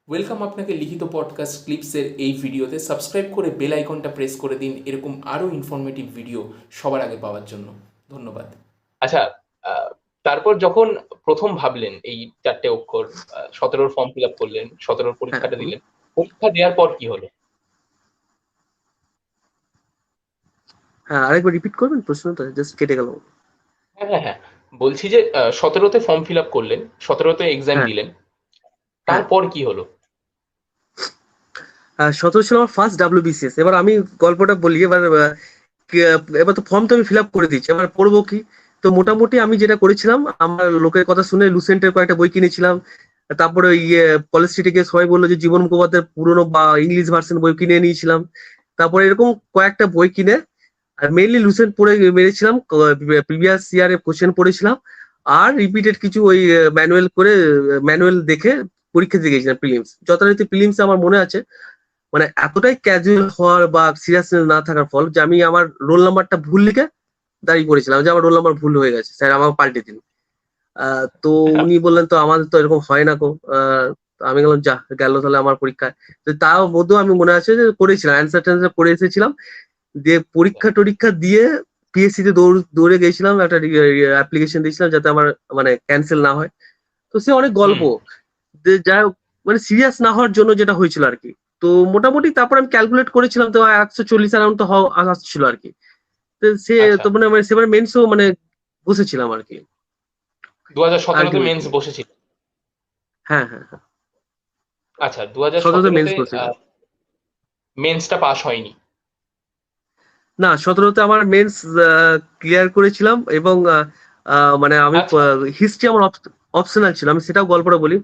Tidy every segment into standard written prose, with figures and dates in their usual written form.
Welcome আপনাকে লিখিত podcast ক্লিপসের এই ভিডিওতে। সাবস্ক্রাইব করে বেল আইকনটা প্রেস করে দিন এরকম আরও ইনফরমেটিভ ভিডিও সবার আগে পাওয়ার জন্য। ধন্যবাদ। আচ্ছা, তারপর যখন প্রথম ভাবলেন এই 4টে অক্ষর, 17 ফর্ম ফিল আপ করলেন, 17 হ্যাঁ, পরীক্ষাটা দিলেন, পরীক্ষা দেওয়ার পর কি হলো? হ্যাঁ, আরেকবার রিপিট করবেন প্রশ্নটা, জাস্ট কেটে গেল। হ্যাঁ হ্যাঁ হ্যাঁ, বলছি যে 17তে ফর্ম ফিল আপ করলেন, 17তে এক্সাম হ্যাঁ, দিলেন, হ্যাঁ। তারপর কি হলো? 17 ছিল আমার ফার্স্ট WBCS। এবার আমি গল্পটা বলি। এবার তো ফর্ম তো আমি ফিল আপ করে দিচ্ছি, এবার পড়বো কি? তো মোটামুটি আমি যেটা করেছিলাম, আমার লোকের কথা শুনে লুসেন্টের কয়েকটা বই কিনেছিলাম। তারপরে কলেজ স্ট্রিটে গিয়ে সবাই বললো যে জীবন মুখোপাধ্যায়ের পুরোনো বা ইংলিশ ভার্সন বই কিনে নিয়েছিলাম। তারপরে এরকম কয়েকটা বই কিনে আর মেইনলি লুসেন্ট পড়ে মেরেছিলাম, প্রিভিয়াস ইয়ারে কোশ্চেন পড়েছিলাম। আর রিপিটেড কিছু ওই ম্যানুয়াল দেখে পরীক্ষা দিয়ে গেছিলাম প্রিলিমস। যথারীতি প্রিলিমস আমার মনে আছে, মানে এতটাই ক্যাজুয়াল হওয়ার বা সিরিয়াসনেস না থাকার ফল যে আমি আমার রোল নাম্বারটা ভুল লিখে দাঁড়িয়ে পড়েছিলাম যে আমার রোল নাম্বার ভুল হয়ে গেছে, স্যার আমাকে পাল্টে দিন। তো উনি বললেন তো আমাদের তো এরকম হয় না গো। আমি বললাম যা গেল তাহলে আমার পরীক্ষায়। তো তাও মধ্যেও আমি মনে আছে যে করেছিলাম, অ্যান্সার ট্যান্সার করে এসেছিলাম। দিয়ে পরীক্ষা টরীক্ষা দিয়ে পিএসসি তে দৌড়ে গেছিলাম, একটা অ্যাপ্লিকেশন দিয়েছিলাম যাতে আমার মানে ক্যান্সেল না হয়। তো সে অনেক গল্প যে যাই হোক, মানে সিরিয়াস না হওয়ার জন্য যেটা হয়েছিল আর কি। তো মোটামুটি তারপর আমি ক্যালকুলেট করেছিলাম, তো 140 অ্যারাউন্ড তো আসছিল আর কি। তো সে আচ্ছা, তো মানে সেবার মেন্সও মানে বসেছিলাম আর কি 2017তে মেন্স আলটিমেটলি। বসেছিল। হ্যাঁ, হ্যাঁ, হ্যাঁ। আচ্ছা, 17তে মেন্স 2017তে বসেছিল। মেন্সটা পাস হয়নি। না, 17তে আমার মেন্স ক্লিয়ার করেছিলাম এবং মানে আমি আচ্ছা, হিস্ট্রি আমার অপশনাল ছিল, আমি সেটাও গল্পটা বলি।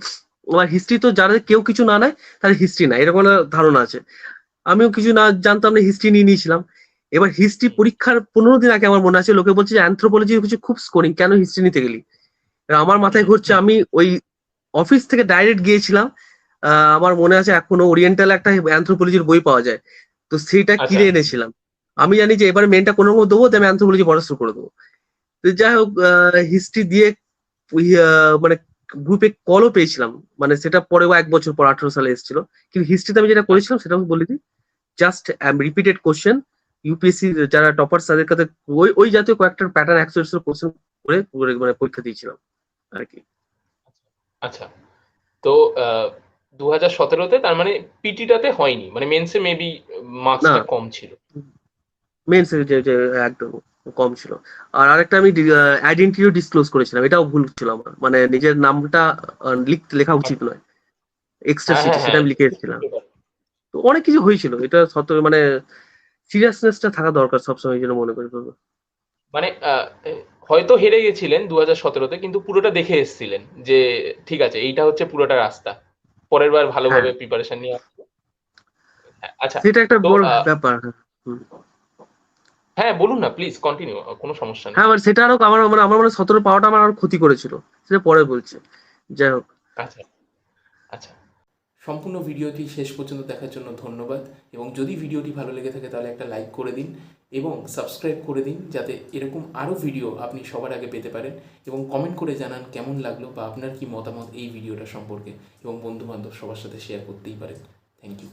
আমার হিস্ট্রি তো যারা কেউ কিছু না নেয় তার হিস্ট্রি না, এরকম একটা ধারণা আছে। আমিও কিছু না জানতাম না, হিস্ট্রি নিয়ে নিয়েছিলাম। এবার হিস্ট্রি পরীক্ষার 15 দিন আগে আমার মনে আছে লোকে বলছে যে অ্যানথ্রোপোলজি হচ্ছে খুব স্কোরিং, কেন হিস্ট্রি নিতে গেলি? এবার আমার মাথায় ঘুরছে, আমি ওই অফিস থেকে ডাইরেক্ট গিয়েছিলাম। আমার মনে আছে এখনো ওরিয়েন্টাল একটা অ্যানথ্রোপোলজির বই পাওয়া যায়, তো সেইটা আচ্ছা, কিনে এনেছিলাম। আমি জানি যে এবার মেনটা কোনো রকম দেবো, তো আমি অ্যানথ্রোপোলজি পড়া শুরু করে দেবো। তো যাই হোক, হিস্ট্রি দিয়ে ওই মানে গ্রুপে কলও পেয়েছিলাম। মানে সেটা পরেও 1 বছর পর 18 সালে এসেছিল। কিন্তু হিস্ট্রিতে আমি যেটা করেছিলাম সেটা আমি বলে দিই, জাস্ট রিপিটেড কোশ্চেন, ইউপিএসসি যারা টপার তাদের কাছে ওই ওই জাতীয় কয়েকটা প্যাটার্ন 100 কোশ্চেন করে মানে পরীক্ষা দিয়েছিলাম আর কি। আচ্ছা। তো 2017তে তার মানে পিটিটাতে হয়নি, মানে মেন্সে মেবি না, মার্কসটা কম ছিল। মেন্স যে একদম কম ছিল। আর আরেকটা আমি আইডেন্টিটিও ডিসক্লোজ করেছিলাম, এটাও ভুল ছিল আমার, মানে নিজের নামটা লেখা উচিত নয় এক্সট্রা হ্যাঁ শিটে, হ্যাঁ সেটা হ্যাঁ, আমি লিখে এসেছিলাম। তো অনেক কিছু হয়েছিল, এটা সত্য মানে সিরিয়াসনেসটা থাকা দরকার সবসময়, যেন মনে করি বলবো। মানে হয়তো হেরে গেছিলেন 2017তে, কিন্তু পুরোটা দেখে এসেছিলেন যে ঠিক আছে, এইটা হচ্ছে পুরোটা রাস্তা, পরের বার হ্যাঁ, ভালোভাবে প্রিপারেশন নিয়ে আসবো। আচ্ছা। সেটা একটা তো বড় ব্যাপার। হুম। হ্যাঁ, বলুন না প্লিজ, কন্টিনিউ, কোনো সমস্যা নেই। হ্যাঁ, মানে সেটা আরো আমার মানে 17 পাওয়াটা আমার আরো ক্ষতি করেছিল, সেটা পরে বলছি। যাই হোক। আচ্ছা আচ্ছা। সম্পূর্ণ ভিডিওটি শেষ পর্যন্ত দেখার জন্য ধন্যবাদ। এবং যদি ভিডিওটি ভালো লেগে থাকে তাহলে একটা লাইক করে দিন এবং সাবস্ক্রাইব করে দিন, যাতে এরকম আরও ভিডিও আপনি সবার আগে পেতে পারেন। এবং কমেন্ট করে জানান কেমন লাগলো বা আপনার কি মতামত এই ভিডিওটা সম্পর্কে, এবং বন্ধুবান্ধব সবার সাথে শেয়ার করতেই পারেন। Thank you.